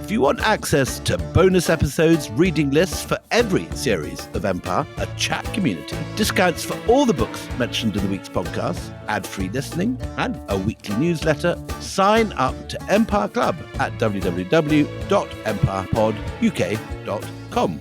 If you want access to bonus episodes, reading lists for every series of Empire, a chat community, discounts for all the books mentioned in the week's podcast, ad-free listening, and a weekly newsletter, sign up to Empire Club at www.empirepoduk.com.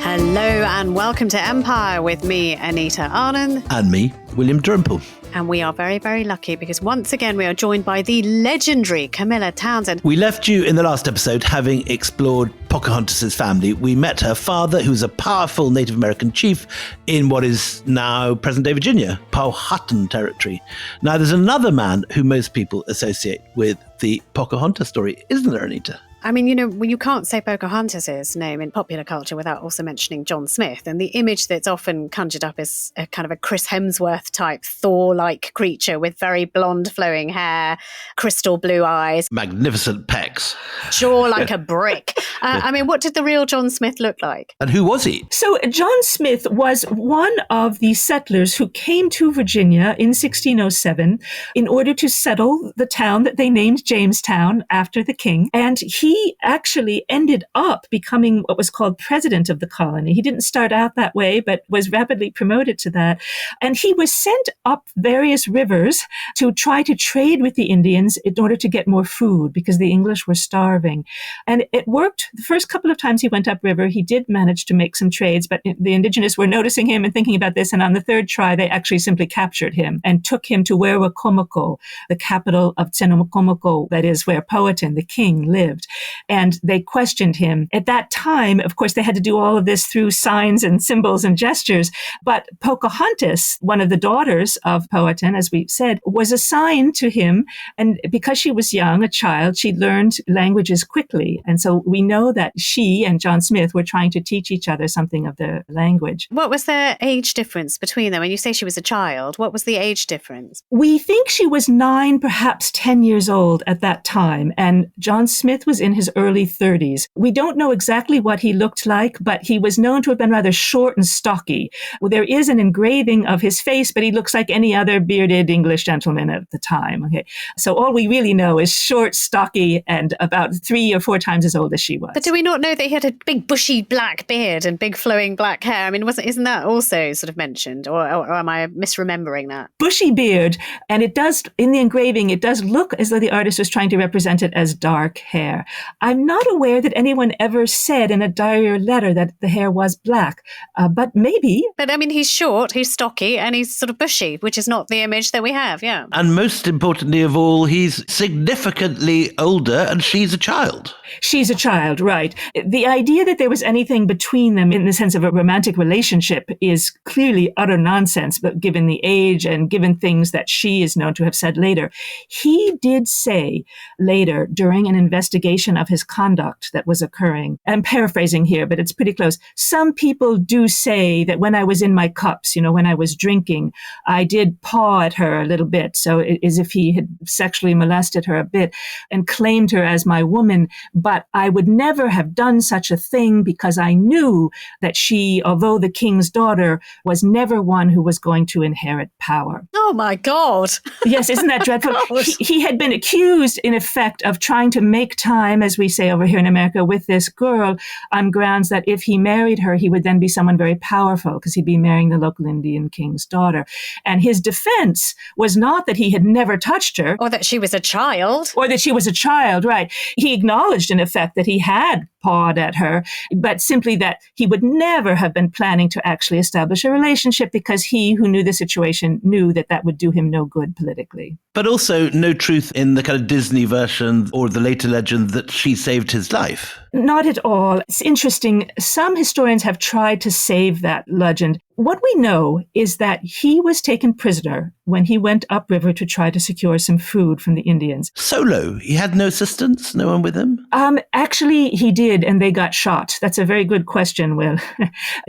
Hello and welcome to Empire with me, Anita Arnon. And me, William Dalrymple. And we are very, very lucky because once again we are joined by the legendary Camilla Townsend. We left you in the last episode having explored Pocahontas' family. We met her father, who was a powerful Native American chief in what is now present-day Virginia, Powhatan territory. Now, there's another man who most people associate with the Pocahontas story, isn't there, Anita? I mean, you know, you can't say Pocahontas' name in popular culture without also mentioning John Smith. And the image that's often conjured up is a kind of a Chris Hemsworth type Thor-like creature with very blonde flowing hair, crystal blue eyes. Magnificent pecs. Jaw like a brick. I mean, what did the real John Smith look like? And who was he? So John Smith was one of the settlers who came to Virginia in 1607 in order to settle the town that they named Jamestown after the king. And he actually ended up becoming what was called president of the colony. He didn't start out that way, but was rapidly promoted to that. And he was sent up various rivers to try to trade with the Indians in order to get more food because the English were starving. And it worked. The first couple of times he went upriver, he did manage to make some trades, but the indigenous were noticing him and thinking about this. And on the third try, they actually simply captured him and took him to Werowocomoco, the capital of Werowocomoco, that is where Powhatan, the king, lived. And they questioned him. At that time, of course, they had to do all of this through signs and symbols and gestures. But Pocahontas, one of the daughters of Powhatan, as we said, was assigned to him. And because she was young, a child, she learned languages quickly. And so we know that she and John Smith were trying to teach each other something of their language. What was their age difference between them? When you say she was a child, what was the age difference? We think she was 9, perhaps 10 years old at that time. And John Smith was in his early 30s. We don't know exactly what he looked like, but he was known to have been rather short and stocky. Well, there is an engraving of his face, but he looks like any other bearded English gentleman at the time. Okay, so all we really know is short, stocky, and about 3 or 4 times as old as she was. But do we not know that he had a big bushy black beard and big flowing black hair? I mean, isn't that also sort of mentioned, or am I misremembering that? Bushy beard, and it does, in the engraving, it does look as though the artist was trying to represent it as dark hair. I'm not aware that anyone ever said in a diary or letter that the hair was black, but maybe. But I mean, he's short, he's stocky, and he's sort of bushy, which is not the image that we have, yeah. And most importantly of all, he's significantly older and she's a child. She's a child, right. The idea that there was anything between them in the sense of a romantic relationship is clearly utter nonsense, but given the age and given things that she is known to have said later. He did say later during an investigation of his conduct that was occurring, I'm paraphrasing here, but it's pretty close. Some people do say that when I was in my cups, when I was drinking, I did paw at her a little bit. So as if he had sexually molested her a bit and claimed her as my woman. But I would never have done such a thing because I knew that she, although the king's daughter, was never one who was going to inherit power. Oh my God. Yes, isn't that dreadful? He had been accused, in effect, of trying to make time, as we say over here in America, with this girl on grounds that if he married her, he would then be someone very powerful because he'd be marrying the local Indian king's daughter. And his defense was not that he had never touched her. Or that she was a child. Or that she was a child, right. He acknowledged, in effect, that he had pawed at her, but simply that he would never have been planning to actually establish a relationship because he, who knew the situation, knew that that would do him no good politically. But also no truth in the kind of Disney version or the later legend that she saved his life. Not at all. It's interesting. Some historians have tried to save that legend. What we know is that he was taken prisoner when he went upriver to try to secure some food from the Indians. Solo? He had no assistants? No one with him? Actually, he did, and they got shot. That's a very good question, Will.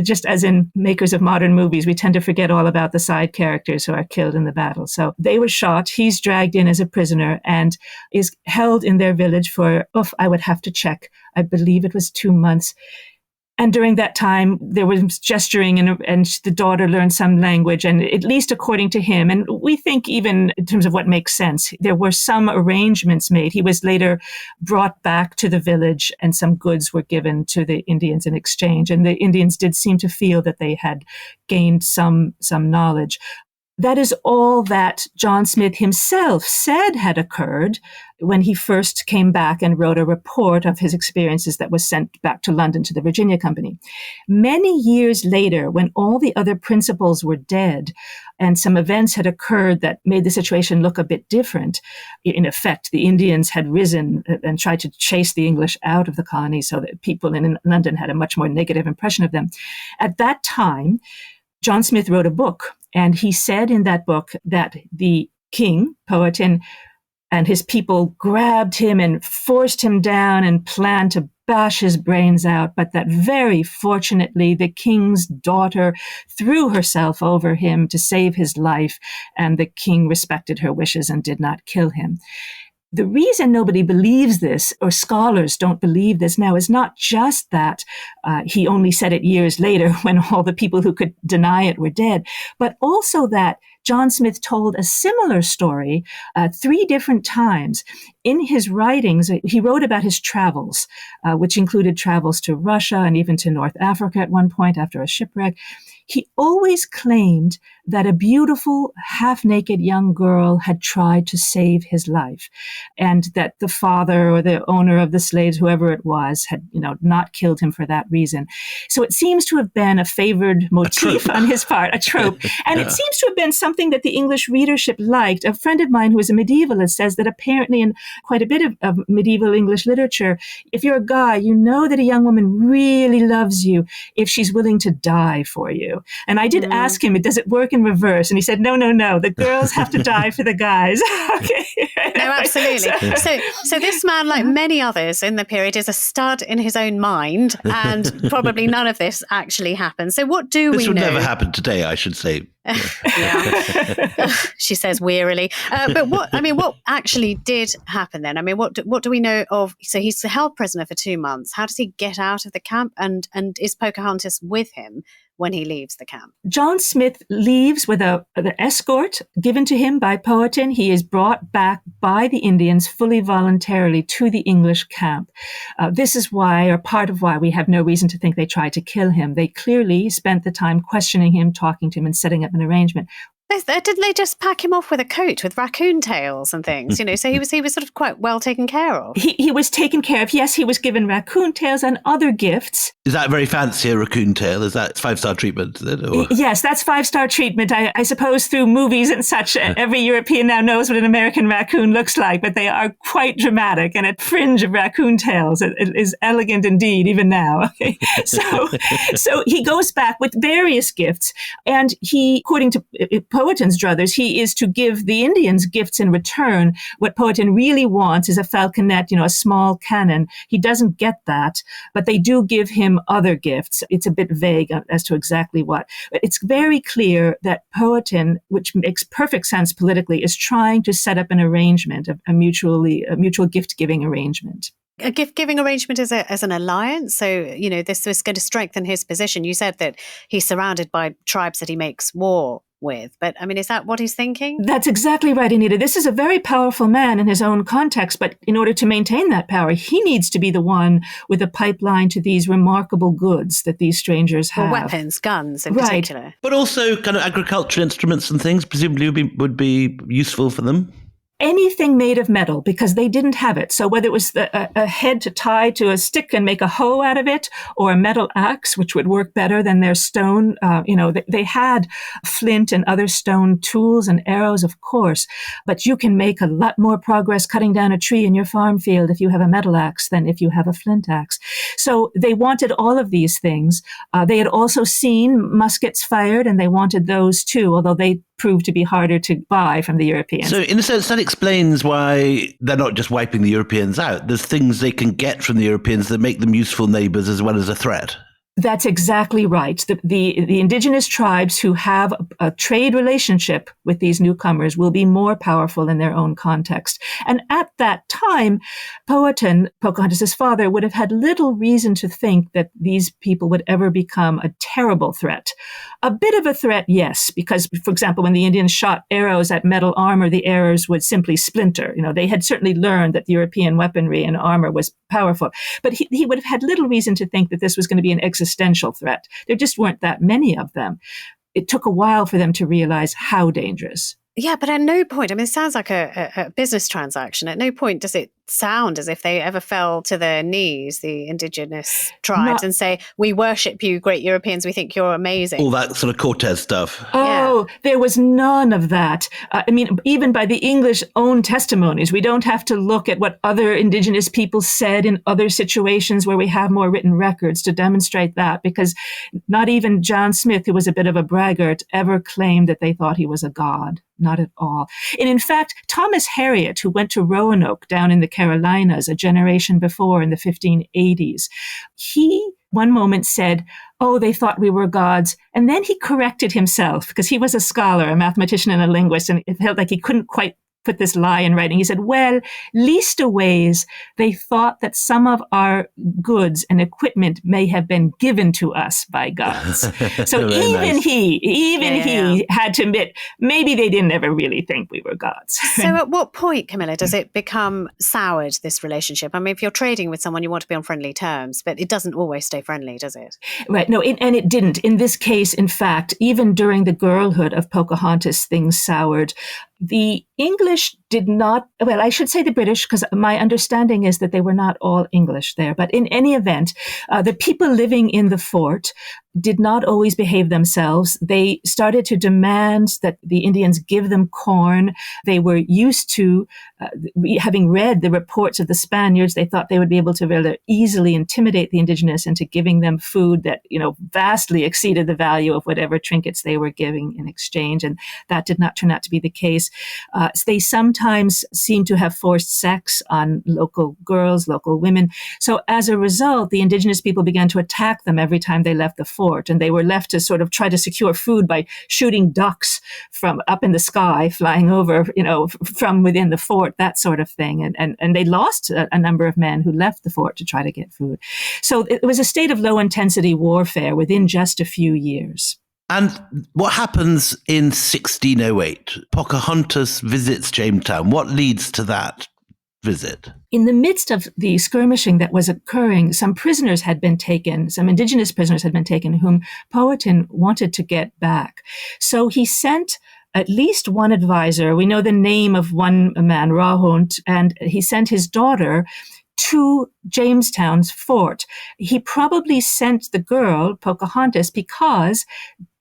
Just as in makers of modern movies, we tend to forget all about the side characters who are killed in the battle. So they were shot. He's dragged in as a prisoner and is held in their village for, I would have to check. I believe it was 2 months. And during that time, there was gesturing and the daughter learned some language, and at least according to him, and we think even in terms of what makes sense, there were some arrangements made. He was later brought back to the village and some goods were given to the Indians in exchange. And the Indians did seem to feel that they had gained some knowledge. That is all that John Smith himself said had occurred when he first came back and wrote a report of his experiences that was sent back to London to the Virginia Company. Many years later, when all the other principals were dead and some events had occurred that made the situation look a bit different, in effect, the Indians had risen and tried to chase the English out of the colony so that people in London had a much more negative impression of them. At that time, John Smith wrote a book, and he said in that book that the king, Powhatan, and his people grabbed him and forced him down and planned to bash his brains out, but that very fortunately the king's daughter threw herself over him to save his life, and the king respected her wishes and did not kill him. The reason nobody believes this, or scholars don't believe this now, is not just that he only said it years later when all the people who could deny it were dead, but also that John Smith told a similar story 3 different times. In his writings, he wrote about his travels, which included travels to Russia and even to North Africa at one point after a shipwreck. He always claimed that a beautiful, half-naked young girl had tried to save his life, and that the father or the owner of the slaves, whoever it was, had, not killed him for that reason. So it seems to have been a favored motif on his part, a trope. And it seems to have been something that the English readership liked. A friend of mine who is a medievalist says that apparently in quite a bit of medieval English literature, if you're a guy, you know that a young woman really loves you if she's willing to die for you. And I did ask him, does it work in reverse? And he said, no. The girls have to die for the guys. Okay. No, absolutely. So this man, like many others in the period, is a stud in his own mind, and probably none of this actually happened. So what do we know? This would never happen today, I should say. Yeah. She says wearily. But what actually did happen then? I mean, what do we know of? So he's held prisoner for 2 months. How does he get out of the camp? And is Pocahontas with him when he leaves the camp? John Smith leaves with an escort given to him by Powhatan. He is brought back by the Indians fully voluntarily to the English camp. This is why, or part of why, we have no reason to think they tried to kill him. They clearly spent the time questioning him, talking to him, and setting up an arrangement. Didn't they just pack him off with a coat with raccoon tails and things? So he was sort of quite well taken care of. He was taken care of. Yes, he was given raccoon tails and other gifts. Is that very fancy, a raccoon tail? Is that 5-star treatment? Is it, or? Yes, that's 5-star treatment. I suppose through movies and such, every European now knows what an American raccoon looks like, but they are quite dramatic, and a fringe of raccoon tails it is elegant indeed, even now. Okay? So he goes back with various gifts, and he, according to Powhatan's druthers, he is to give the Indians gifts in return. What Powhatan really wants is a falconet, a small cannon. He doesn't get that, but they do give him other gifts. It's a bit vague as to exactly what. But it's very clear that Powhatan, which makes perfect sense politically, is trying to set up an arrangement, a mutual gift-giving arrangement. A gift-giving arrangement as an alliance. So, this was going to strengthen his position. You said that he's surrounded by tribes that he makes war with. But I mean, is that what he's thinking? That's exactly right, Anita. This is a very powerful man in his own context, but in order to maintain that power, he needs to be the one with a pipeline to these remarkable goods that these strangers have. Or weapons, guns in particular. But also kind of agricultural instruments and things presumably would be useful for them. Anything made of metal, because they didn't have it. So whether it was a head to tie to a stick and make a hoe out of it, or a metal axe, which would work better than their stone, they had flint and other stone tools and arrows, of course, but you can make a lot more progress cutting down a tree in your farm field if you have a metal axe than if you have a flint axe. So they wanted all of these things. They had also seen muskets fired, and they wanted those too, although they proved to be harder to buy from the Europeans. So in a sense, that explains why they're not just wiping the Europeans out. There's things they can get from the Europeans that make them useful neighbours as well as a threat. That's exactly right. The indigenous tribes who have a trade relationship with these newcomers will be more powerful in their own context. And at that time, Powhatan, Pocahontas' father, would have had little reason to think that these people would ever become a terrible threat. A bit of a threat, yes, because, for example, when the Indians shot arrows at metal armor, the arrows would simply splinter. They had certainly learned that European weaponry and armor was powerful. But he would have had little reason to think that this was going to be an existential threat. There just weren't that many of them. It took a while for them to realize how dangerous. Yeah, but at no point, it sounds like a business transaction. At no point does it sound as if they ever fell to their knees, the indigenous tribes, and say, we worship you, great Europeans, we think you're amazing. All that sort of Cortez stuff. Oh, yeah. There was none of that. Even by the English own testimonies, we don't have to look at what other indigenous people said in other situations where we have more written records to demonstrate that, because not even John Smith, who was a bit of a braggart, ever claimed that they thought he was a god. Not at all. And in fact, Thomas Harriot, who went to Roanoke down in the Carolinas a generation before in the 1580s, he one moment said, oh, they thought we were gods. And then he corrected himself because he was a scholar, a mathematician and a linguist, and it felt like he couldn't quite put this lie in writing. He said, well, leastaways, they thought that some of our goods and equipment may have been given to us by gods. So he had to admit, maybe they didn't ever really think we were gods. So at what point, Camilla, does it become soured, this relationship? If you're trading with someone, you want to be on friendly terms, but it doesn't always stay friendly, does it? Right. No, and it didn't. In this case, in fact, even during the girlhood of Pocahontas, things soured. The English did not, well, I should say the British, because my understanding is that they were not all English there. But in any event, the people living in the fort did not always behave themselves. They started to demand that the Indians give them corn. They were used to, having read the reports of the Spaniards, they thought they would be able to rather easily intimidate the indigenous into giving them food that, vastly exceeded the value of whatever trinkets they were giving in exchange. And that did not turn out to be the case. They sometimes seem to have forced sex on local girls, local women. So as a result, the indigenous people began to attack them every time they left the fort, and they were left to sort of try to secure food by shooting ducks from up in the sky, flying over, from within the fort, that sort of thing. And they lost a number of men who left the fort to try to get food. So it was a state of low intensity warfare within just a few years. And what happens in 1608? Pocahontas visits Jamestown. What leads to that visit? In the midst of the skirmishing that was occurring, some prisoners had been taken, some indigenous prisoners had been taken, whom Powhatan wanted to get back. So he sent at least one advisor. We know the name of one man, Rahunt, and he sent his daughter to Jamestown's fort. He probably sent the girl, Pocahontas, because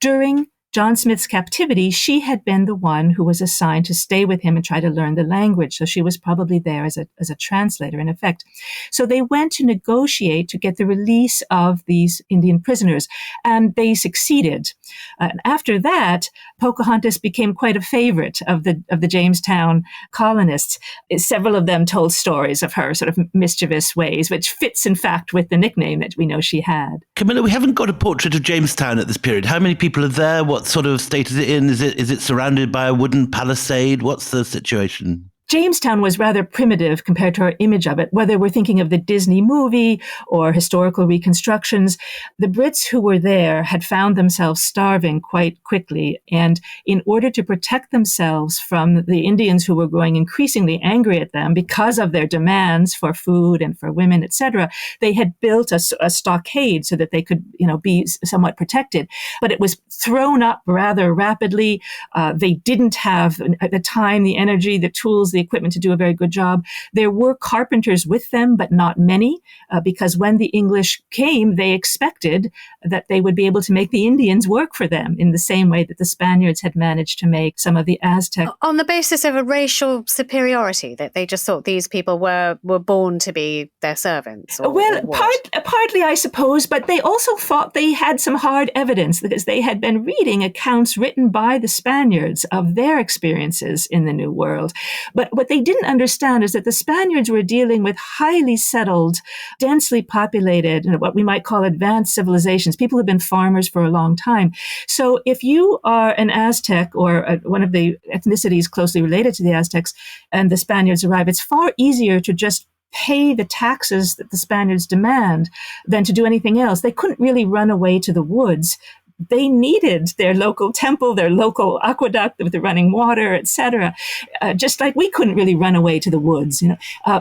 during John Smith's captivity, she had been the one who was assigned to stay with him and try to learn the language. So she was probably there as a translator, in effect. So they went to negotiate to get the release of these Indian prisoners, and they succeeded. And after that, Pocahontas became quite a favorite of the Jamestown colonists. Several of them told stories of her sort of mischievous ways, which fits, in fact, with the nickname that we know she had. Camilla, we haven't got a portrait of Jamestown at this period. How many people are there? What sort of state is it in? Is it surrounded by a wooden palisade? What's the situation? Jamestown was rather primitive compared to our image of it, whether we're thinking of the Disney movie or historical reconstructions. The Brits who were there had found themselves starving quite quickly. And in order to protect themselves from the Indians who were growing increasingly angry at them because of their demands for food and for women, etc., they had built a stockade so that they could, be somewhat protected. But it was thrown up rather rapidly. They didn't have, at the time, the energy, the tools, the equipment to do a very good job. There were carpenters with them, but not many, because when the English came, they expected that they would be able to make the Indians work for them in the same way that the Spaniards had managed to make some of the Aztec. On the basis of a racial superiority, that they just thought these people were born to be their servants? Partly, I suppose, but they also thought they had some hard evidence because they had been reading accounts written by the Spaniards of their experiences in the New World. But But what they didn't understand is that the Spaniards were dealing with highly settled, densely populated, what we might call advanced civilizations, people who've been farmers for a long time. So if you are an Aztec or one of the ethnicities closely related to the Aztecs and the Spaniards arrive, it's far easier to just pay the taxes that the Spaniards demand than to do anything else. They couldn't really run away to the woods. They needed their local temple, their local aqueduct with the running water, etc. Just like we couldn't really run away to the woods,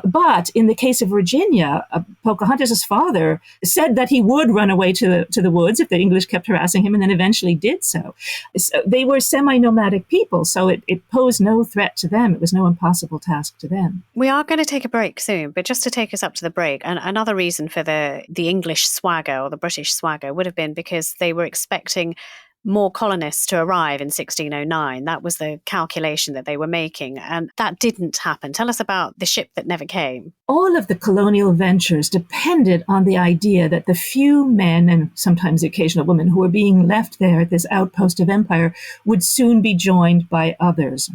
But in the case of Virginia, Pocahontas' father said that he would run away to the woods if the English kept harassing him, and then eventually did so. They were semi-nomadic people, so it posed no threat to them. It was no impossible task to them. We are going to take a break soon, but just to take us up to the break, and another reason for the English swagger or the British swagger would have been because they were expecting more colonists to arrive in 1609. That was the calculation that they were making, and that didn't happen. Tell us about the ship that never came. All of the colonial ventures depended on the idea that the few men and sometimes the occasional women who were being left there at this outpost of empire would soon be joined by others.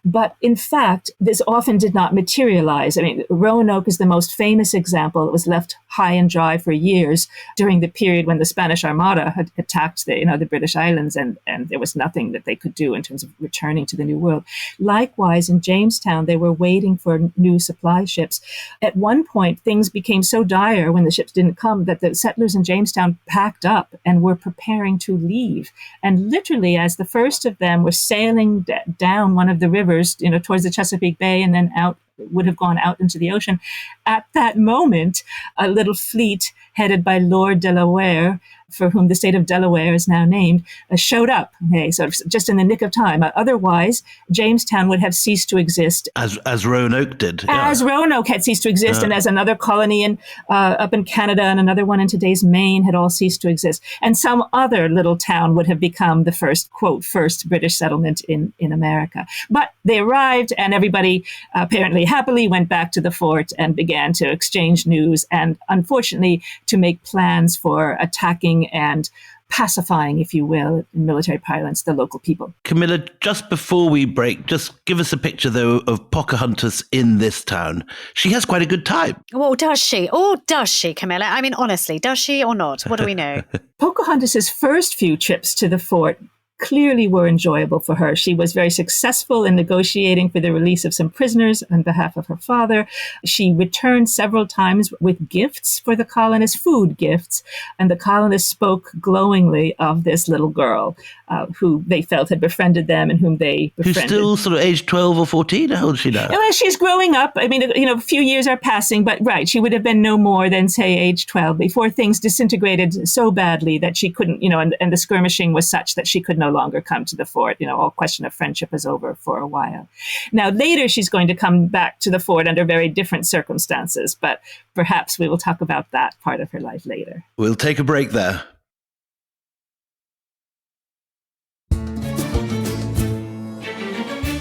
But in fact, this often did not materialize. Roanoke is the most famous example. It was left high and dry for years during the period when the Spanish Armada had attacked the British islands, and there was nothing that they could do in terms of returning to the New World. Likewise, in Jamestown, they were waiting for new supply ships. At one point, things became so dire when the ships didn't come that the settlers in Jamestown packed up and were preparing to leave. And literally, as the first of them were sailing down one of the rivers, towards the Chesapeake Bay and then would have gone out into the ocean, at that moment, a little fleet headed by Lord Delaware, for whom the state of Delaware is now named, showed up, sort of just in the nick of time. Otherwise, Jamestown would have ceased to exist. As Roanoke did. As Roanoke had ceased to exist, and as another colony up in Canada and another one in today's Maine had all ceased to exist. And some other little town would have become the first, quote, first British settlement in America. But they arrived, and everybody apparently happily went back to the fort and began to exchange news and, unfortunately, to make plans for attacking and pacifying, if you will, in military parlance, the local people. Camilla, just before we break, just give us a picture, though, of Pocahontas in this town. She has quite a good time. Well, does she? Or does she, Camilla? Honestly, does she or not? What do we know? Pocahontas' first few trips to the fort clearly were enjoyable for her. She was very successful in negotiating for the release of some prisoners on behalf of her father. She returned several times with gifts for the colonists, food gifts, and the colonists spoke glowingly of this little girl who they felt had befriended them and whom they befriended. Who's still sort of age 12 or 14? How old is she now? Well, she's growing up. A few years are passing, but right, she would have been no more than, say, age 12 before things disintegrated so badly that she couldn't, and the skirmishing was such that she could no longer come to the fort. All question of friendship is over for a while. Now, later, she's going to come back to the fort under very different circumstances, but perhaps we will talk about that part of her life later. We'll take a break there.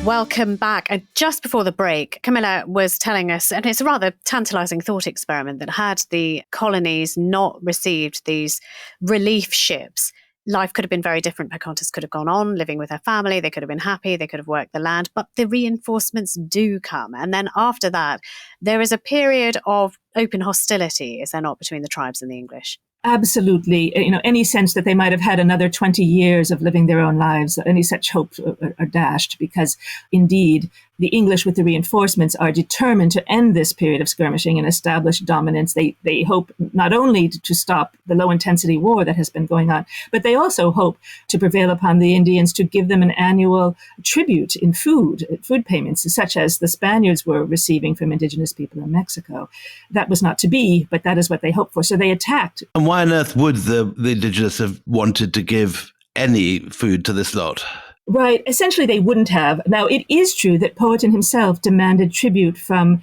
Welcome back. And just before the break, Camilla was telling us, and it's a rather tantalizing thought experiment, that had the colonies not received these relief ships, life could have been very different. Pocahontas could have gone on living with her family. They could have been happy. They could have worked the land. But the reinforcements do come. And then after that, there is a period of open hostility, is there not, between the tribes and the English? Absolutely. Any sense that they might have had another 20 years of living their own lives, any such hopes are dashed, because indeed the English with the reinforcements are determined to end this period of skirmishing and establish dominance. They hope not only to stop the low intensity war that has been going on, but they also hope to prevail upon the Indians to give them an annual tribute in food payments, such as the Spaniards were receiving from indigenous people in Mexico. That was not to be, but that is what they hoped for. So they attacked. And why on earth would the indigenous have wanted to give any food to this lot? Right. Essentially, they wouldn't have. Now, it is true that Powhatan himself demanded tribute from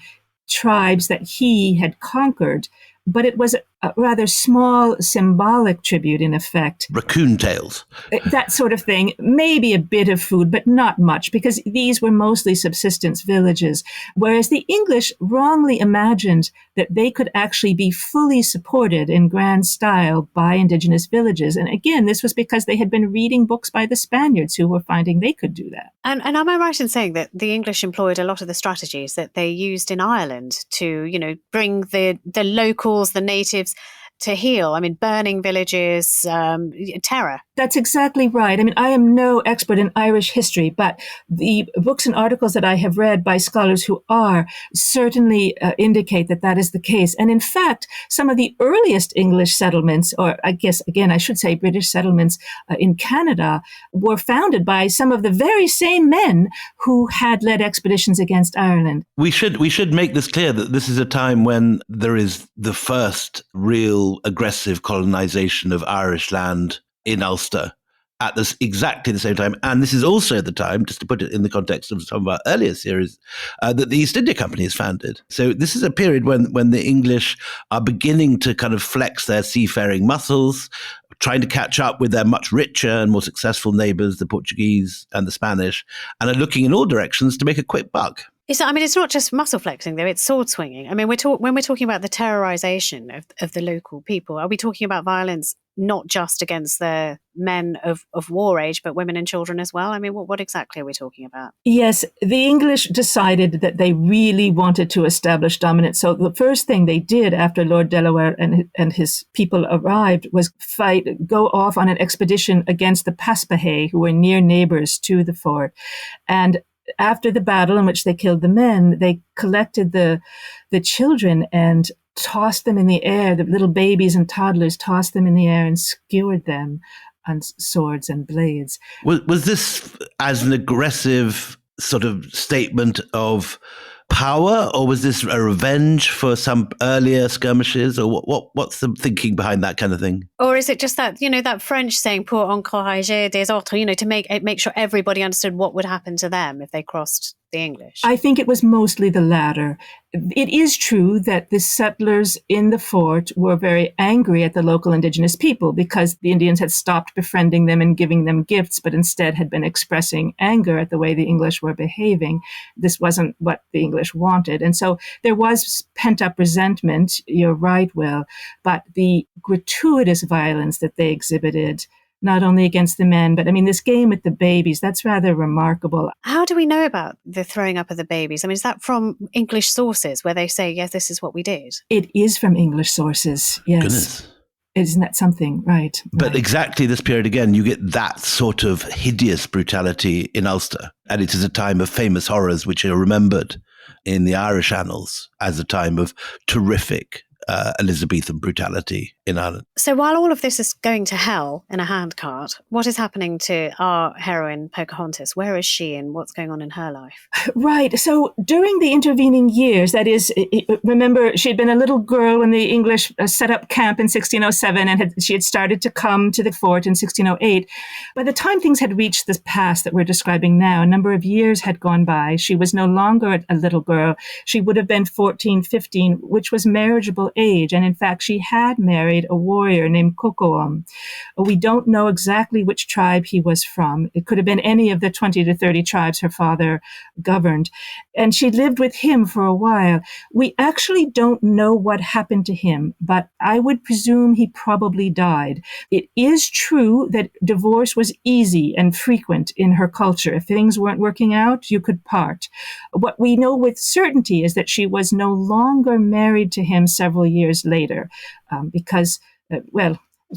tribes that he had conquered, but it was a rather small symbolic tribute, in effect. Raccoon tails. That sort of thing. Maybe a bit of food, but not much, because these were mostly subsistence villages. Whereas the English wrongly imagined that they could actually be fully supported in grand style by indigenous villages. And again, this was because they had been reading books by the Spaniards who were finding they could do that. And am I right in saying that the English employed a lot of the strategies that they used in Ireland to, bring the locals, the natives, to heel? I mean, burning villages, terror. That's exactly right. I mean, I am no expert in Irish history, but the books and articles that I have read by scholars who are certainly indicate that that is the case. And in fact, some of the earliest English settlements, or I guess, again, I should say British settlements in Canada, were founded by some of the very same men who had led expeditions against Ireland. We should make this clear that this is a time when there is the first real aggressive colonization of Irish land in Ulster at this exactly the same time. And this is also the time, just to put it in the context of some of our earlier series, that the East India Company is founded. So this is a period when the English are beginning to kind of flex their seafaring muscles, trying to catch up with their much richer and more successful neighbors, the Portuguese and the Spanish, and are looking in all directions to make a quick buck. It's not just muscle flexing, though. It's sword swinging. I mean, when we're talking about the terrorization of the local people, are we talking about violence not just against the men of war age, but women and children as well? I mean, what exactly are we talking about? Yes, the English decided that they really wanted to establish dominance. So the first thing they did after Lord Delaware and his people arrived was go off on an expedition against the Paspahegh, who were near neighbors to the fort. And after the battle in which they killed the men, they collected the children and tossed them in the air. The little babies and toddlers tossed them in the air and skewered them on swords and blades. Was this as an aggressive sort of statement of power, or was this a revenge for some earlier skirmishes, or what's the thinking behind that kind of thing? Or is it just that, that French saying pour encourager des autres, to make sure everybody understood what would happen to them if they crossed the English? I think it was mostly the latter. It is true that the settlers in the fort were very angry at the local indigenous people because the Indians had stopped befriending them and giving them gifts, but instead had been expressing anger at the way the English were behaving. This wasn't what the English wanted. And so there was pent-up resentment, you're right, Will, but the gratuitous violence that they exhibited, not only against the men, but I mean, this game with the babies, that's rather remarkable. How do we know about the throwing up of the babies? I mean, is that from English sources where they say, yes, this is what we did? It is from English sources, yes. Goodness. Isn't that something? Right. But right. exactly this period again, you get that sort of hideous brutality in Ulster. And it is a time of famous horrors which are remembered in the Irish annals as a time of terrific Elizabethan brutality in Ireland. So while all of this is going to hell in a handcart, what is happening to our heroine, Pocahontas? Where is she and what's going on in her life? Right. So during the intervening years, that is, remember, she had been a little girl when the English set up camp in 1607, and she had started to come to the fort in 1608. By the time things had reached this pass that we're describing now, a number of years had gone by. She was no longer a little girl. She would have been 14, 15, which was marriageable age. And in fact, she had married a warrior named Cocoam. We don't know exactly which tribe he was from. It could have been any of the 20 to 30 tribes her father governed. And she lived with him for a while. We actually don't know what happened to him, but I would presume he probably died. It is true that divorce was easy and frequent in her culture. If things weren't working out, you could part. What we know with certainty is that she was no longer married to him several years later, because,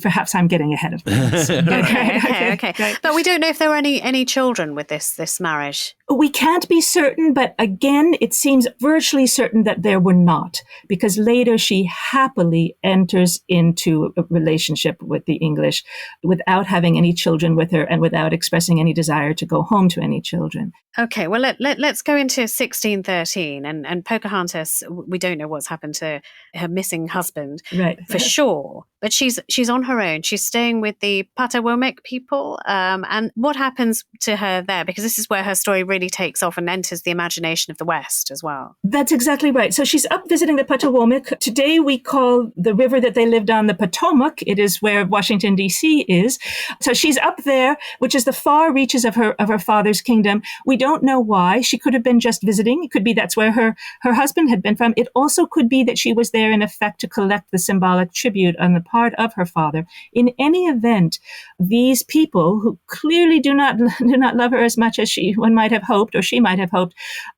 perhaps I'm getting ahead of things. Okay. Right. But we don't know if there were any children with this marriage. We can't be certain, but again, it seems virtually certain that there were not, because later she happily enters into a relationship with the English without having any children with her and without expressing any desire to go home to any children. Okay, well, let's go into 1613 and Pocahontas. We don't know what's happened to her missing husband, right, for sure. But she's on her own. She's staying with the Werowocomoco people. And what happens to her there? Because this is where her story really really takes off and enters the imagination of the West as well. That's exactly right. So she's up visiting the Potawatomi. Today we call the river that they lived on the Potomac. It is where Washington, D.C. is. So she's up there, which is the far reaches of her father's kingdom. We don't know why. She could have been just visiting. It could be that's where her husband had been from. It also could be that she was there in effect to collect the symbolic tribute on the part of her father. In any event, these people who clearly do not love her as much as one might have hoped, or she might have hoped,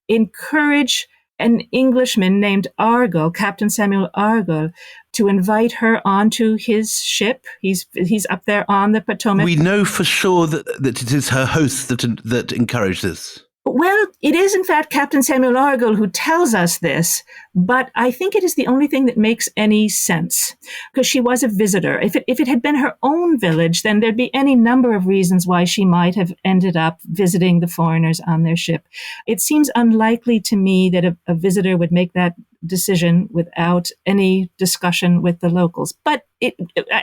encourage an Englishman named Argall, Captain Samuel Argall, to invite her onto his ship. He's up there on the Potomac. We know for sure that it is her host that encouraged this. Well, it is in fact Captain Samuel Argall who tells us this, but I think it is the only thing that makes any sense, because she was a visitor. If it had been her own village, then there'd be any number of reasons why she might have ended up visiting the foreigners on their ship. It seems unlikely to me that a visitor would make that decision without any discussion with the locals. But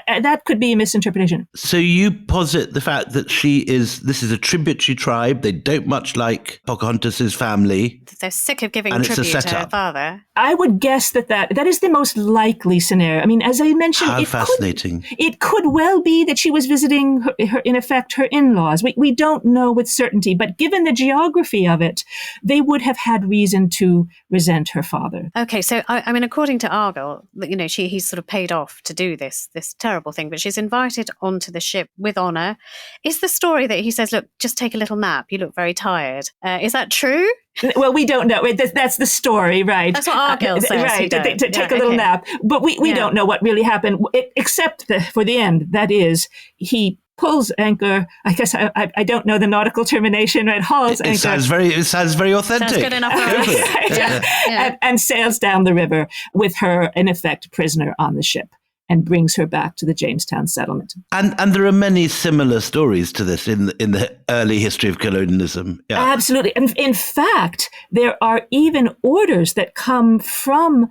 that could be a misinterpretation. So you posit the fact that this is a tributary tribe. They don't much like Pocahontas' family. They're sick of giving and tribute it's a to her setup. father. I would guess that is the most likely scenario. I mean, as I mentioned, How fascinating. It could well be that she was visiting her in effect, her in-laws. We don't know with certainty, but given the geography of it, they would have had reason to resent her father. Okay, so I mean, according to Argall, he's sort of paid off to do this terrible thing, but she's invited onto the ship with honour. Is the story that he says, "Look, just take a little nap. You look very tired." Is that true? Well, we don't know. That's the story, right? That's what Argall says. Right, to take a little nap. But we don't know what really happened, except for the end. That is, he pulls anchor. I guess I don't know the nautical termination, right? Hauls anchor. It sounds very authentic. Sounds good enough for us. And sails down the river with her, in effect, prisoner on the ship, and brings her back to the Jamestown settlement. And there are many similar stories to this in the early history of colonialism. Yeah. Absolutely. And in fact, there are even orders that come from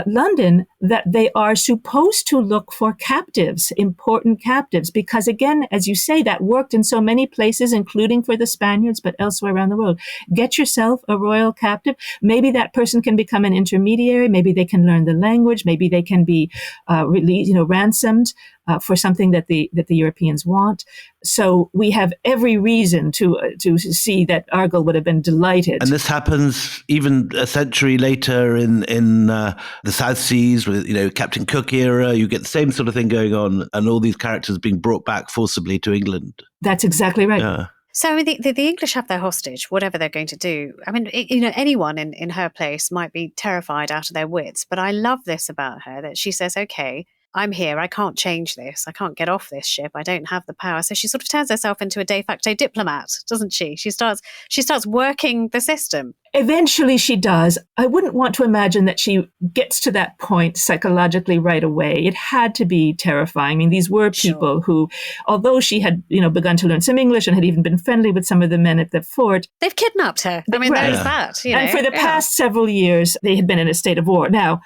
London that they are supposed to look for captives, important captives, because again, as you say, that worked in so many places, including for the Spaniards, but elsewhere around the world. Get yourself a royal captive. Maybe that person can become an intermediary. Maybe they can learn the language. Maybe they can be released, ransomed for something that the Europeans want. So we have every reason to see that Argall would have been delighted. And this happens even a century later in the South Seas with Captain Cook era. You get the same sort of thing going on, and all these characters being brought back forcibly to England. That's exactly right. Yeah. So the English have their hostage, whatever they're going to do. I mean, anyone in her place might be terrified out of their wits. But I love this about her, that she says, okay, I'm here. I can't change this. I can't get off this ship. I don't have the power. So she sort of turns herself into a de facto diplomat, doesn't she? She starts working the system. Eventually she does. I wouldn't want to imagine that she gets to that point psychologically right away. It had to be terrifying. I mean, these were people who, although she had, begun to learn some English and had even been friendly with some of the men at the fort. They've kidnapped her. I mean, there's that. And for the past several years, they had been in a state of war. Now,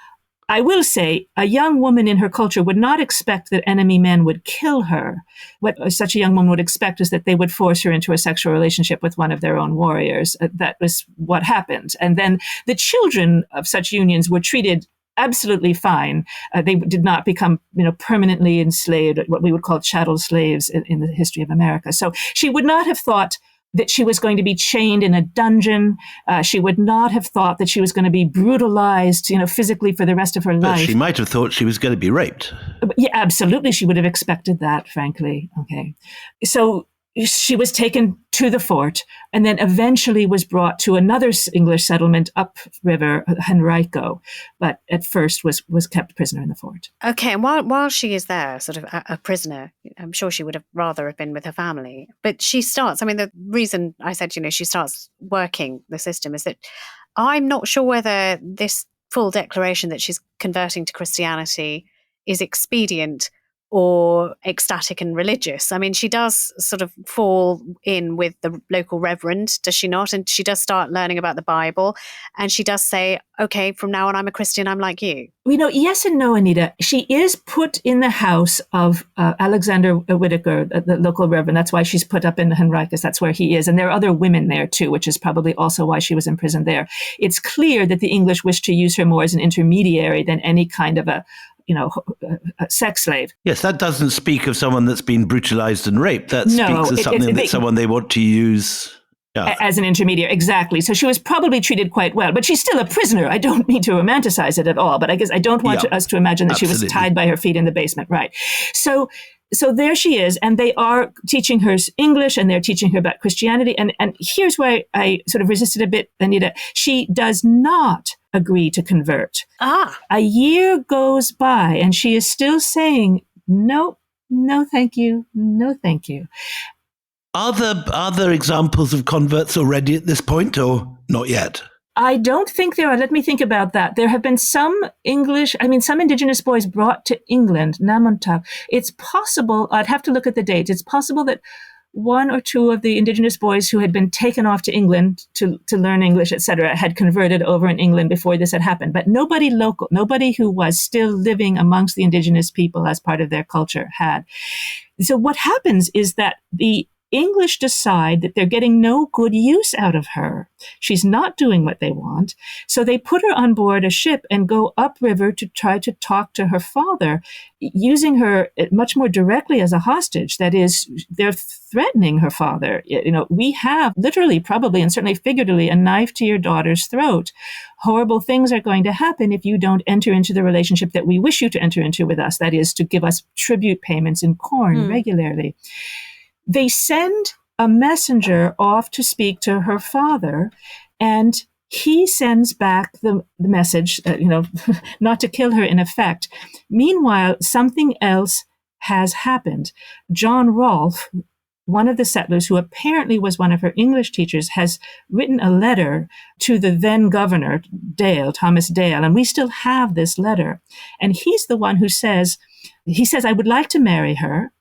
I will say a young woman in her culture would not expect that enemy men would kill her. What such a young woman would expect is that they would force her into a sexual relationship with one of their own warriors. That was what happened. And then the children of such unions were treated absolutely fine. They did not become, permanently enslaved, what we would call chattel slaves in the history of America. So she would not have thought that she was going to be chained in a dungeon. She would not have thought that she was going to be brutalized, physically for the rest of her life. But she might have thought she was going to be raped. Yeah, absolutely. She would have expected that, frankly. Okay. So she was taken to the fort and then eventually was brought to another English settlement upriver, Henrico, but at first was kept prisoner in the fort. Okay, and while she is there, sort of a prisoner, I'm sure she would have rather have been with her family. But she starts, the reason I said, she starts working the system is that I'm not sure whether this full declaration that she's converting to Christianity is expedient or ecstatic and religious. I mean, she does sort of fall in with the local reverend, does she not? And she does start learning about the Bible. And she does say, okay, from now on, I'm a Christian, I'm like you. Yes and no, Anita. She is put in the house of Alexander Whitaker, the local reverend. That's why she's put up in Henricus. That's where he is. And there are other women there too, which is probably also why she was imprisoned there. It's clear that the English wished to use her more as an intermediary than any kind of a sex slave. Yes, that doesn't speak of someone that's been brutalized and raped. That speaks of someone they want to use as an intermediary. Exactly. So she was probably treated quite well, but she's still a prisoner. I don't mean to romanticize it at all, but I guess I don't want us to imagine that she was tied by her feet in the basement. Right. So there she is, and they are teaching her English, and they're teaching her about Christianity. And here's where I sort of resisted a bit, Anita. She does not agree to convert. A year goes by, and she is still saying, no, thank you. No, thank you. Are there examples of converts already at this point, or not yet? I don't think there are. Let me think about that. There have been some indigenous boys brought to England, Namontauk. It's possible, I'd have to look at the dates. It's possible that one or two of the indigenous boys who had been taken off to England to learn English, etc., had converted over in England before this had happened. But nobody local, nobody who was still living amongst the indigenous people as part of their culture had. So what happens is that the English decide that they're getting no good use out of her. She's not doing what they want. So they put her on board a ship and go upriver to try to talk to her father, using her much more directly as a hostage. That is, they're threatening her father. We have literally, probably, and certainly figuratively, a knife to your daughter's throat. Horrible things are going to happen if you don't enter into the relationship that we wish you to enter into with us. That is, to give us tribute payments in corn regularly. They send a messenger off to speak to her father, and he sends back the message, not to kill her in effect. Meanwhile, something else has happened. John Rolfe, one of the settlers who apparently was one of her English teachers, has written a letter to the then governor, Thomas Dale, and we still have this letter. And he's the one who says, I would like to marry her.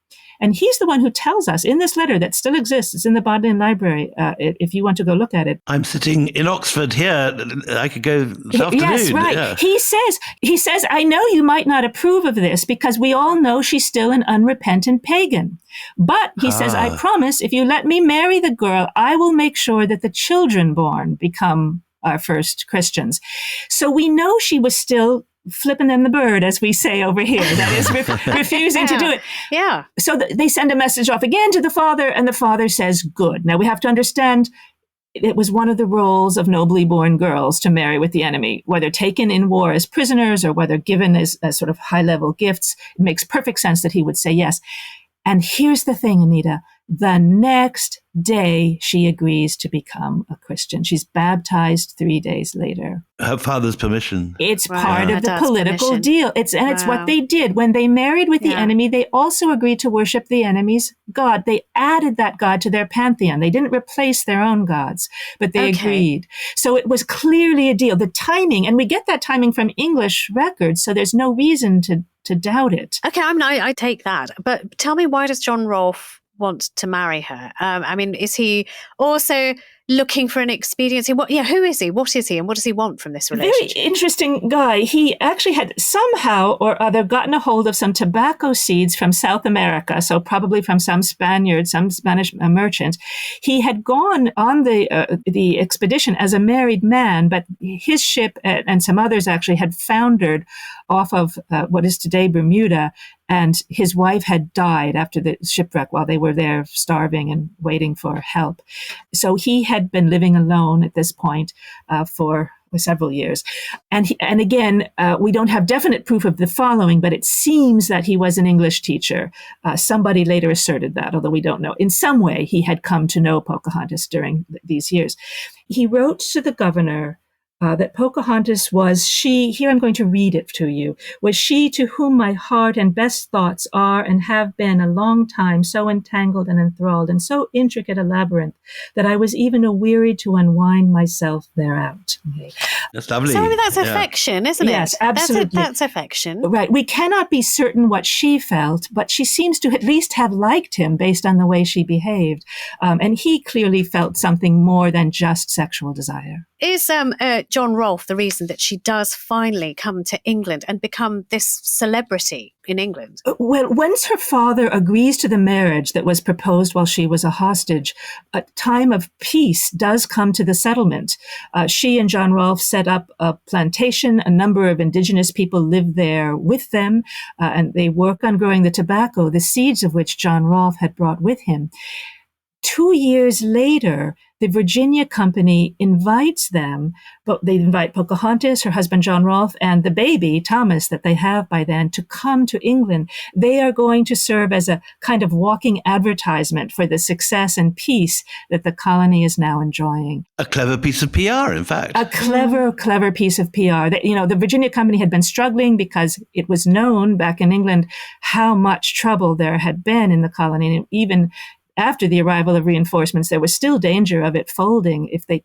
And he's the one who tells us in this letter that still exists. It's in the Bodleian Library, if you want to go look at it. I'm sitting in Oxford here. I could go this afternoon. Yes, right. Yeah. He says, I know you might not approve of this because we all know she's still an unrepentant pagan. But he says, I promise if you let me marry the girl, I will make sure that the children born become our first Christians. So we know she was still flipping them the bird, as we say over here. That is refusing to do it. Yeah. So they send a message off again to the father, and the father says, good. Now we have to understand it was one of the roles of nobly born girls to marry with the enemy, whether taken in war as prisoners or whether given as sort of high-level gifts. It makes perfect sense that he would say yes. And here's the thing, Anita. The next day, she agrees to become a Christian. She's baptized 3 days later. Her father's permission. It's part of the political deal. It's what they did. When they married with the enemy, they also agreed to worship the enemy's god. They added that god to their pantheon. They didn't replace their own gods, but they agreed. So it was clearly a deal. The timing, and we get that timing from English records, so there's no reason to doubt it. Okay, I take that. But tell me, why does John Rolfe want to marry her? Is he also looking for an expediency? Who is he? What is he? And what does he want from this relationship? Very interesting guy. He actually had somehow or other gotten a hold of some tobacco seeds from South America, so probably from some Spaniard, some Spanish merchant. He had gone on the expedition as a married man, but his ship and some others actually had foundered off of what is today Bermuda, and his wife had died after the shipwreck while they were there starving and waiting for help. So he had been living alone at this point for several years. And again, we don't have definite proof of the following, but it seems that he was an English teacher. Somebody later asserted that, although we don't know. In some way, he had come to know Pocahontas during these years. He wrote to the governor that Pocahontas was she, here I'm going to read it to you, was she to whom my heart and best thoughts are and have been a long time so entangled and enthralled and so intricate a labyrinth that I was even a-weary to unwind myself thereout. Okay. That's lovely. So that's affection, isn't it? Yes, absolutely. That's affection. Right. We cannot be certain what she felt, but she seems to at least have liked him based on the way she behaved. And he clearly felt something more than just sexual desire. Is John Rolfe the reason that she does finally come to England and become this celebrity in England? Well, once her father agrees to the marriage that was proposed while she was a hostage, a time of peace does come to the settlement. She and John Rolfe set up a plantation. A number of indigenous people live there with them, and they work on growing the tobacco, the seeds of which John Rolfe had brought with him. 2 years later, the Virginia Company invites them, but they invite Pocahontas, her husband John Rolfe, and the baby, Thomas, that they have by then, to come to England. They are going to serve as a kind of walking advertisement for the success and peace that the colony is now enjoying. A clever piece of PR, in fact. A clever piece of PR. The Virginia Company had been struggling because it was known back in England how much trouble there had been in the colony, and even after the arrival of reinforcements, there was still danger of it folding if they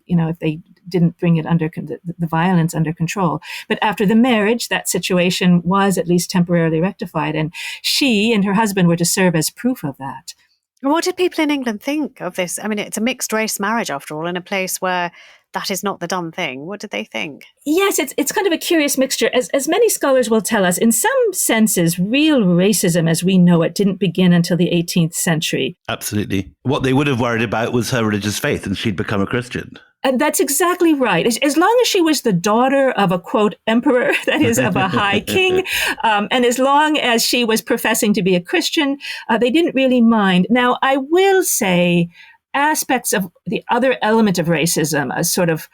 didn't bring it under the violence under control. But after the marriage, that situation was at least temporarily rectified, and she and her husband were to serve as proof of that. What did people in England think of this? I mean, it's a mixed race marriage, after all, in a place where that is not the done thing. What did they think? Yes, it's kind of a curious mixture. As many scholars will tell us, in some senses, real racism as we know it didn't begin until the 18th century. Absolutely. What they would have worried about was her religious faith, and she'd become a Christian. And that's exactly right. As long as she was the daughter of a, quote, emperor, that is, of a high king, and as long as she was professing to be a Christian, they didn't really mind. Now, I will say aspects of the other element of racism, a sort of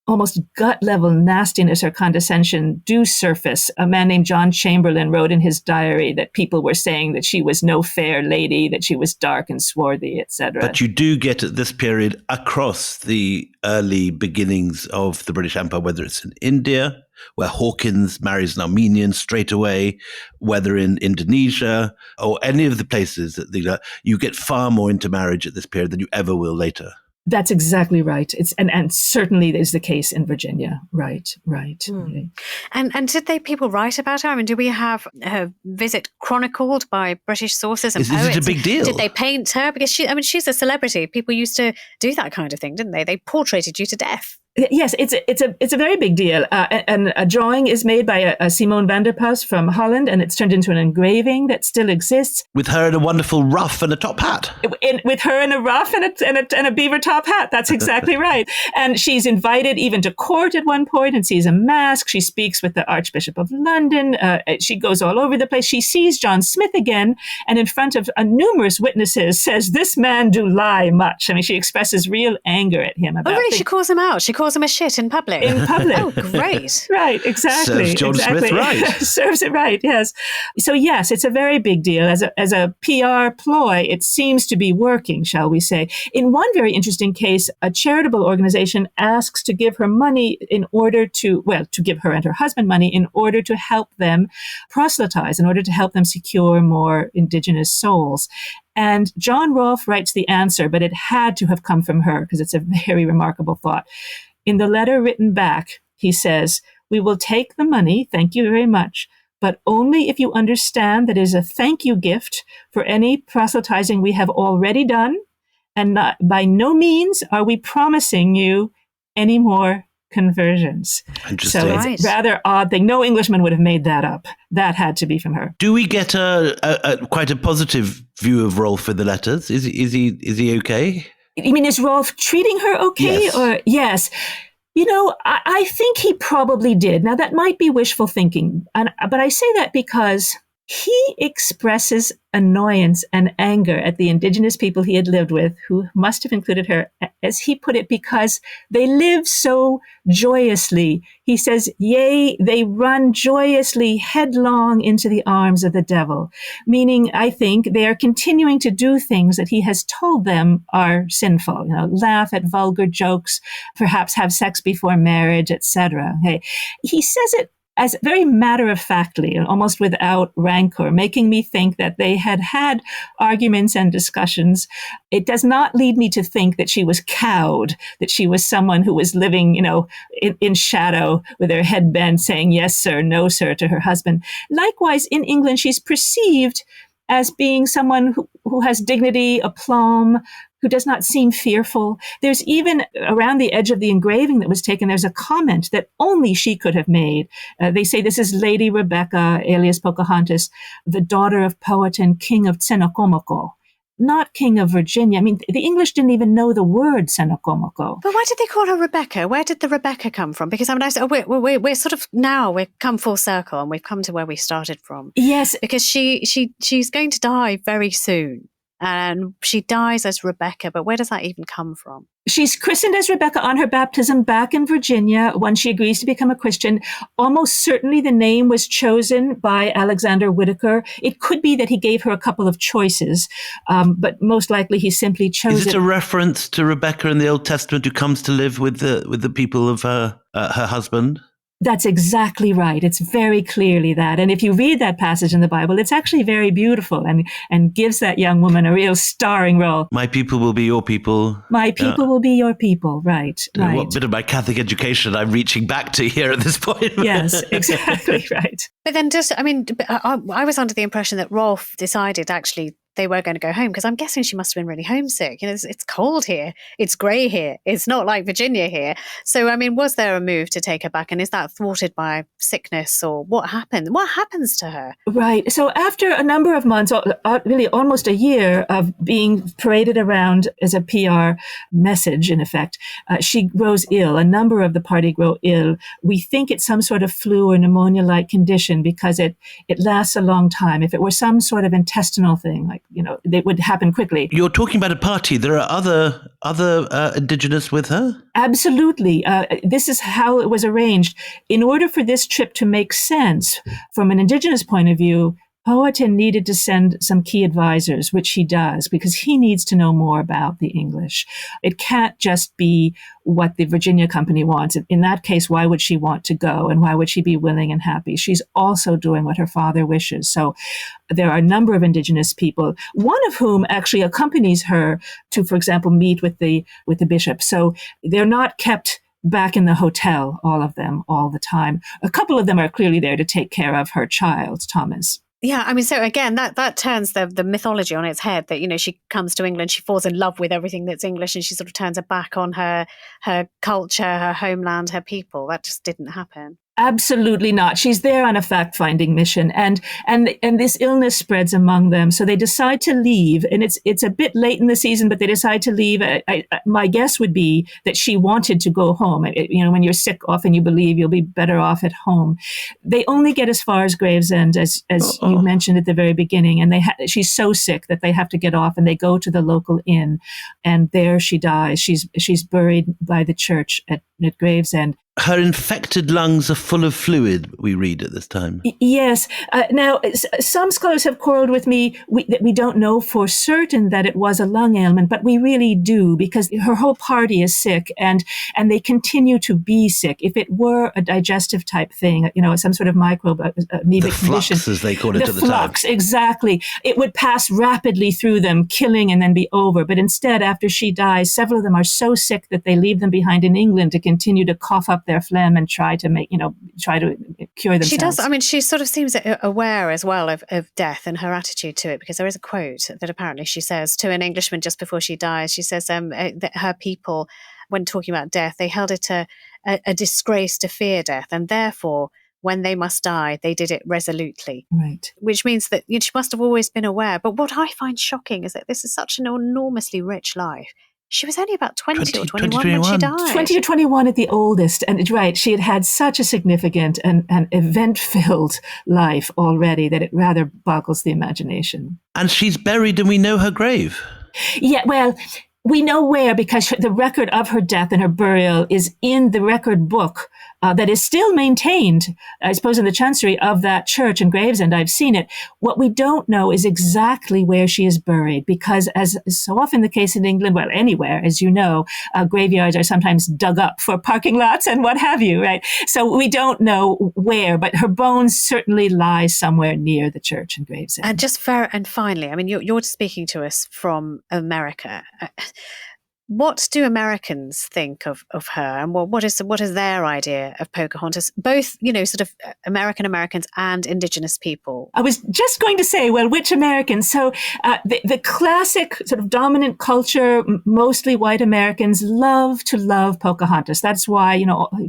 almost gut-level nastiness or condescension, do surface. A man named John Chamberlain wrote in his diary that people were saying that she was no fair lady, that she was dark and swarthy, etc. But you do get at this period across the early beginnings of the British Empire, whether it's in India, where Hawkins marries an Armenian straight away, whether in Indonesia or any of the places that you get far more intermarriage at this period than you ever will later. That's exactly right. And certainly is the case in Virginia. Right. Okay. And did people write about her? I mean, do we have her visit chronicled by British sources and poets? Is it a big deal? Did they paint her? Because she's a celebrity. People used to do that kind of thing, didn't they? They portraited you to death. Yes, it's a very big deal. And a drawing is made by Simone van der Pas from Holland, and it's turned into an engraving that still exists. With her in a wonderful ruff and a top hat. With her in a ruff and a beaver top hat. That's exactly right. And she's invited even to court at one point and sees a mask. She speaks with the Archbishop of London. She goes all over the place. She sees John Smith again, and in front of numerous witnesses says, "This man do lie much." I mean, she expresses real anger at him. About really? She calls him out. She calls him a shit in public. Oh, great. Right, exactly. Serves John Smith right. Serves it right, yes. So yes, it's a very big deal. As a PR ploy, it seems to be working, shall we say. In one very interesting case, a charitable organization asks to give her money to give her and her husband money in order to help them proselytize, in order to help them secure more indigenous souls. And John Rolfe writes the answer, but it had to have come from her because it's a very remarkable thought. In the letter written back, he says, "We will take the money, thank you very much, but only if you understand that it is a thank you gift for any proselytizing we have already done, and by no means are we promising you any more conversions." So it's a rather odd thing. No Englishman would have made that up. That had to be from her. Do we get quite a positive view of Rolfe in the letters? Is he okay? You mean, is Rolfe treating her okay? Yes. Or yes. I think he probably did. Now, that might be wishful thinking, but I say that because He expresses annoyance and anger at the indigenous people he had lived with, who must have included her, as he put it, because they live so joyously. He says, yea, they run joyously headlong into the arms of the devil, meaning, I think, they are continuing to do things that he has told them are sinful, laugh at vulgar jokes, perhaps have sex before marriage, etc. Okay. He says it as very matter-of-factly, almost without rancor, making me think that they had arguments and discussions. It does not lead me to think that she was cowed, that she was someone who was living, in shadow with her head bent, saying yes, sir, no, sir, to her husband. Likewise, in England, she's perceived as being someone who has dignity, aplomb, who does not seem fearful. There's even around the edge of the engraving that was taken, there's a comment that only she could have made. They say this is Lady Rebecca, alias Pocahontas, the daughter of Powhatan, king of Werowocomoco, not king of Virginia. I mean, the English didn't even know the word Werowocomoco. But why did they call her Rebecca? Where did the Rebecca come from? Because we're sort of now we've come full circle and we've come to where we started from. Yes, because she's going to die very soon. And she dies as Rebecca, but where does that even come from? She's christened as Rebecca on her baptism back in Virginia when she agrees to become a Christian. Almost certainly the name was chosen by Alexander Whitaker. It could be that he gave her a couple of choices, but most likely he simply chose Is it a reference to Rebecca in the Old Testament who comes to live with the people of her husband? That's exactly right. It's very clearly that. And if you read that passage in the Bible, it's actually very beautiful and gives that young woman a real starring role. My people will be your people. My people will be your people. Right. What bit of my Catholic education I'm reaching back to here at this point. Yes, exactly right. But then I was under the impression that Rolfe decided actually they were going to go home, because I'm guessing she must have been really homesick. It's cold here. It's grey here. It's not like Virginia here. So, was there a move to take her back? And is that thwarted by sickness, or what happened? What happens to her? Right. So after a number of months, really almost a year of being paraded around as a PR message, in effect, she grows ill. A number of the party grow ill. We think it's some sort of flu or pneumonia-like condition because it lasts a long time. If it were some sort of intestinal thing, like, it would happen quickly. You're talking about a party. There are other indigenous with her? Absolutely. This is how it was arranged. In order for this trip to make sense from an indigenous point of view, Powhatan needed to send some key advisors, which he does, because he needs to know more about the English. It can't just be what the Virginia Company wants. In that case, why would she want to go, and why would she be willing and happy? She's also doing what her father wishes. So there are a number of indigenous people, one of whom actually accompanies her to, for example, meet with the bishop. So they're not kept back in the hotel, all of them, all the time. A couple of them are clearly there to take care of her child, Thomas. Yeah, so again, that turns the mythology on its head, that, she comes to England, she falls in love with everything that's English, and she sort of turns her back on her culture, her homeland, her people. That just didn't happen. Absolutely not. She's there on a fact-finding mission, and this illness spreads among them. So they decide to leave, and it's a bit late in the season, but they decide to leave. My guess would be that she wanted to go home. When you're sick, often you believe you'll be better off at home. They only get as far as Gravesend, as you mentioned at the very beginning, and she's so sick that they have to get off, and they go to the local inn, and there she dies. She's buried by the church at Gravesend. Her infected lungs are full of fluid, we read at this time. Yes. Now, some scholars have quarreled with me that we don't know for certain that it was a lung ailment, but we really do, because her whole party is sick, and they continue to be sick. If it were a digestive type thing, some sort of microbe, amoebic condition. Flux, as they call it at the time. Flux, exactly. It would pass rapidly through them, killing and then be over. But instead, after she dies, several of them are so sick that they leave them behind in England to continue to cough up their phlegm and try to cure themselves. She does. She sort of seems aware as well of death and her attitude to it, because there is a quote that apparently she says to an Englishman just before she dies. She says that her people, when talking about death, they held it a disgrace to fear death, and therefore, when they must die, they did it resolutely. Right. Which means that she must have always been aware. But what I find shocking is that this is such an enormously rich life. She was only about 20 or 20, 21 when she died. 20 or 21 at the oldest. And right, she had such a significant and event-filled life already that it rather boggles the imagination. And she's buried and we know her grave. Yeah, well, we know where because the record of her death and her burial is in the record book that is still maintained, I suppose, in the chancery of that church in Gravesend. I've seen it. What we don't know is exactly where she is buried because, as is so often the case in England, well, anywhere, as you know, graveyards are sometimes dug up for parking lots and what have you, right? So we don't know where, but her bones certainly lie somewhere near the church in Gravesend. And finally, I mean, you're speaking to us from America. What do Americans think of her, and what is their idea of Pocahontas? Both, sort of Americans and Indigenous people. I was just going to say, well, which Americans? So the classic sort of dominant culture, mostly white Americans, love Pocahontas. That's why,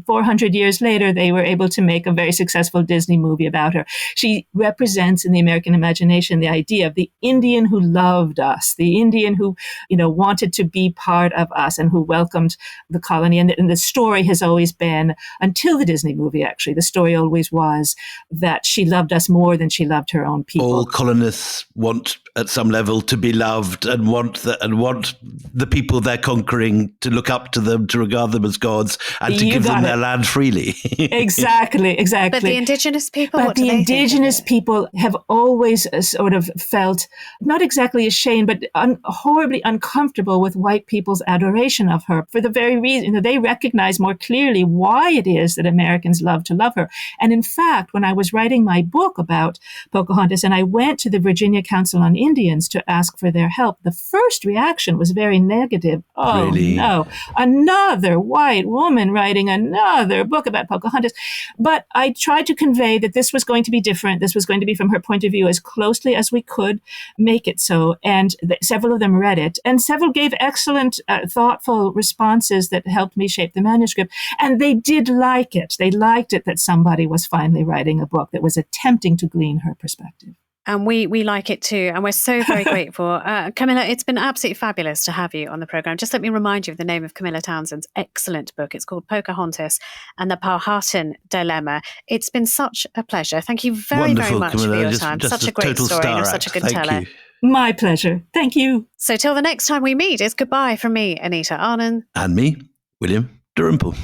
400 years later, they were able to make a very successful Disney movie about her. She represents in the American imagination the idea of the Indian who loved us, the Indian who, wanted to be part of us and who welcomed the colony. And the story has always been, until the Disney movie, actually, the story always was that she loved us more than she loved her own people. All colonists want, at some level, to be loved and want the people they're conquering to look up to them, to regard them as gods, and to give them their land freely. Exactly. But the Indigenous people, Indigenous people have always sort of felt not exactly ashamed, but horribly uncomfortable with white people's adoration of her for the very reason that they recognize more clearly why it is that Americans love to love her. And in fact, when I was writing my book about Pocahontas and I went to the Virginia Council on Indians to ask for their help, the first reaction was very negative. Oh, really? No, another white woman writing another book about Pocahontas. But I tried to convey that this was going to be different. This was going to be from her point of view as closely as we could make it so. And several of them read it, and several gave excellent, thoughtful responses that helped me shape the manuscript. And they did like it. They liked it that somebody was finally writing a book that was attempting to glean her perspective. And we like it too. And we're so very grateful. Camilla, it's been absolutely fabulous to have you on the programme. Just let me remind you of the name of Camilla Townsend's excellent book. It's called Pocahontas and the Powhatan Dilemma. It's been such a pleasure. Thank you very, very much Camilla, for your time. Such a great story. You're such a good teller. You. My pleasure. Thank you. So till the next time we meet, it's goodbye from me, Anita Arnon. And me, William Dalrymple.